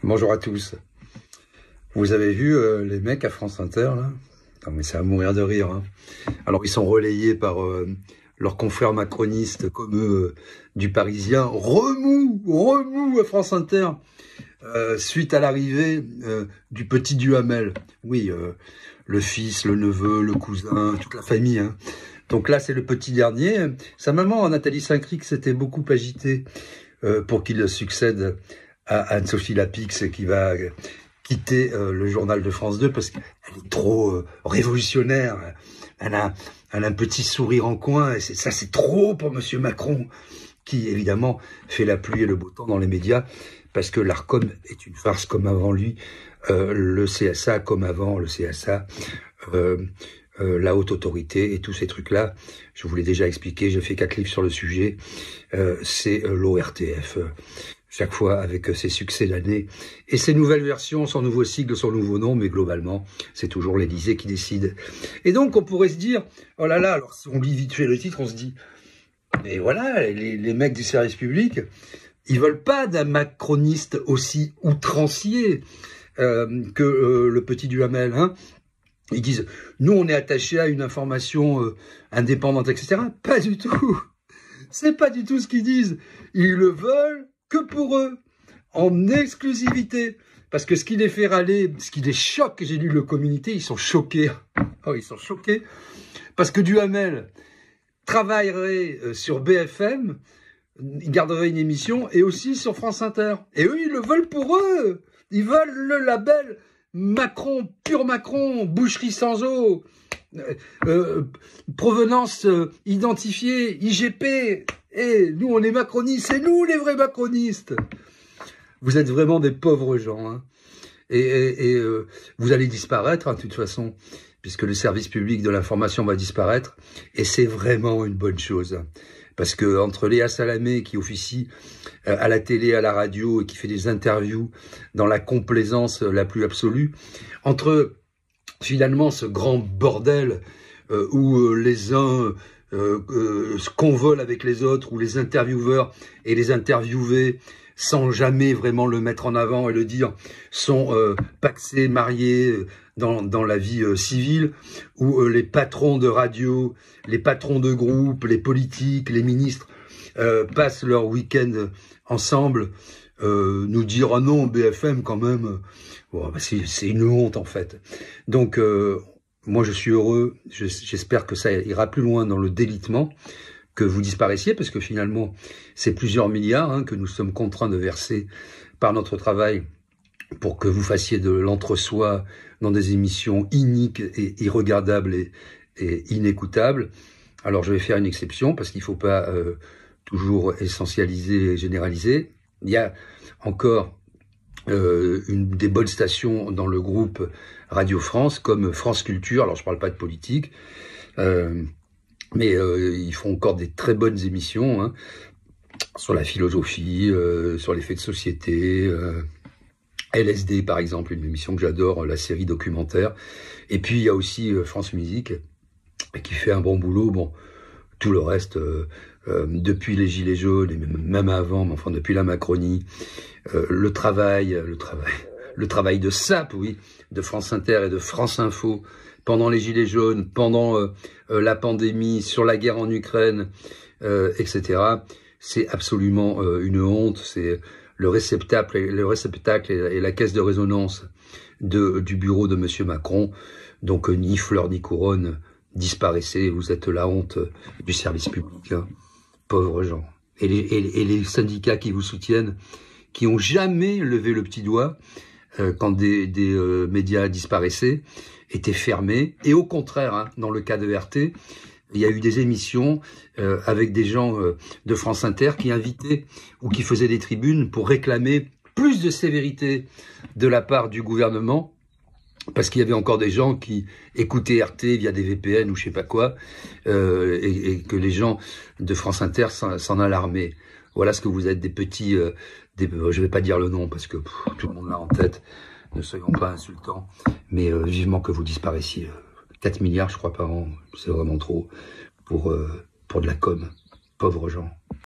Bonjour à tous. Vous avez vu les mecs à France Inter là? Non mais c'est à mourir de rire. Hein. Alors ils sont relayés par leurs confrères macronistes comme eux du Parisien. Remous à France Inter suite à l'arrivée du petit Duhamel. Oui, le fils, le neveu, le cousin, toute la famille. Hein. Donc là c'est le petit dernier. Sa maman, Nathalie Saint-Cricq, s'était beaucoup agitée pour qu'il succède à Anne-Sophie Lapix qui va quitter le journal de France 2 parce qu'elle est trop révolutionnaire. Elle a un petit sourire en coin et ça c'est trop pour Monsieur Macron qui évidemment fait la pluie et le beau temps dans les médias parce que l'Arcom est une farce comme avant lui, le CSA comme avant le CSA, la haute autorité et tous ces trucs-là. Je vous l'ai déjà expliqué, j'ai fait 4 livres sur le sujet, c'est l'ORTF. Chaque fois avec ses succès d'année et ses nouvelles versions, son nouveau sigle, son nouveau nom, mais globalement, c'est toujours l'Élysée qui décide. Et donc, on pourrait se dire, oh là là, alors si on lit vite fait le titre, on se dit, mais voilà, les mecs du service public, ils veulent pas d'un macroniste aussi outrancier que le petit Duhamel, hein. Ils disent, nous, on est attachés à une information indépendante, etc. Pas du tout. C'est pas du tout ce qu'ils disent. Ils le veulent que pour eux, en exclusivité. Parce que ce qui les fait râler, ce qui les choque, j'ai lu le communiqué, ils sont choqués. Oh, ils sont choqués. Parce que Duhamel travaillerait sur BFM, il garderait une émission, et aussi sur France Inter. Et eux, ils le veulent pour eux. Ils veulent le label Macron, pur Macron, boucherie sans eau, provenance identifiée, IGP. Et nous, on est macronistes, c'est nous les vrais macronistes. Vous êtes vraiment des pauvres gens. Hein. Et vous allez disparaître, hein, de toute façon, puisque le service public de l'information va disparaître. Et c'est vraiment une bonne chose. Parce que entre Léa Salamé, qui officie à la télé, à la radio, et qui fait des interviews dans la complaisance la plus absolue, entre finalement ce grand bordel où les uns se convolent avec les autres, où les intervieweurs et les interviewés, sans jamais vraiment le mettre en avant et le dire, sont pacsés, mariés dans la vie civile, où les patrons de radio, les patrons de groupe, les politiques, les ministres passent leur week-end ensemble, nous dire « Ah non, BFM quand même bon, bah c'est une honte en fait ». Donc moi je suis heureux, j'espère que ça ira plus loin dans le délitement, que vous disparaissiez, parce que finalement c'est plusieurs milliards hein, que nous sommes contraints de verser par notre travail pour que vous fassiez de l'entre-soi dans des émissions iniques et irregardables et inécoutables. Alors je vais faire une exception, parce qu'il ne faut pas toujours essentialiser et généraliser. Il y a encore des bonnes stations dans le groupe Radio France, comme France Culture. Alors je ne parle pas de politique, mais ils font encore des très bonnes émissions hein, sur la philosophie, sur les faits de société, LSD par exemple, une émission que j'adore, la série documentaire. Et puis il y a aussi France Musique, qui fait un bon boulot. Bon, tout le reste, depuis les Gilets jaunes, et même avant, mais enfin depuis la Macronie, le travail de SAP, oui, de France Inter et de France Info, pendant les Gilets jaunes, pendant la pandémie, sur la guerre en Ukraine, etc. C'est absolument une honte. C'est le réceptacle et la caisse de résonance du bureau de Monsieur Macron. Donc ni fleur ni couronne, disparaissez, vous êtes la honte du service public, hein. Pauvres gens. Et les syndicats qui vous soutiennent, qui ont jamais levé le petit doigt quand des médias disparaissaient, étaient fermés. Et au contraire, hein, dans le cas de RT, il y a eu des émissions avec des gens de France Inter qui invitaient ou qui faisaient des tribunes pour réclamer plus de sévérité de la part du gouvernement, parce qu'il y avait encore des gens qui écoutaient RT via des VPN ou je sais pas quoi, et que les gens de France Inter s'en alarmaient. Voilà ce que vous êtes, des petits... je vais pas dire le nom parce que tout le monde l'a en tête, ne soyons pas insultants, mais vivement que vous disparaissiez. 4 milliards, je crois, par an, c'est vraiment trop pour de la com. Pauvres gens.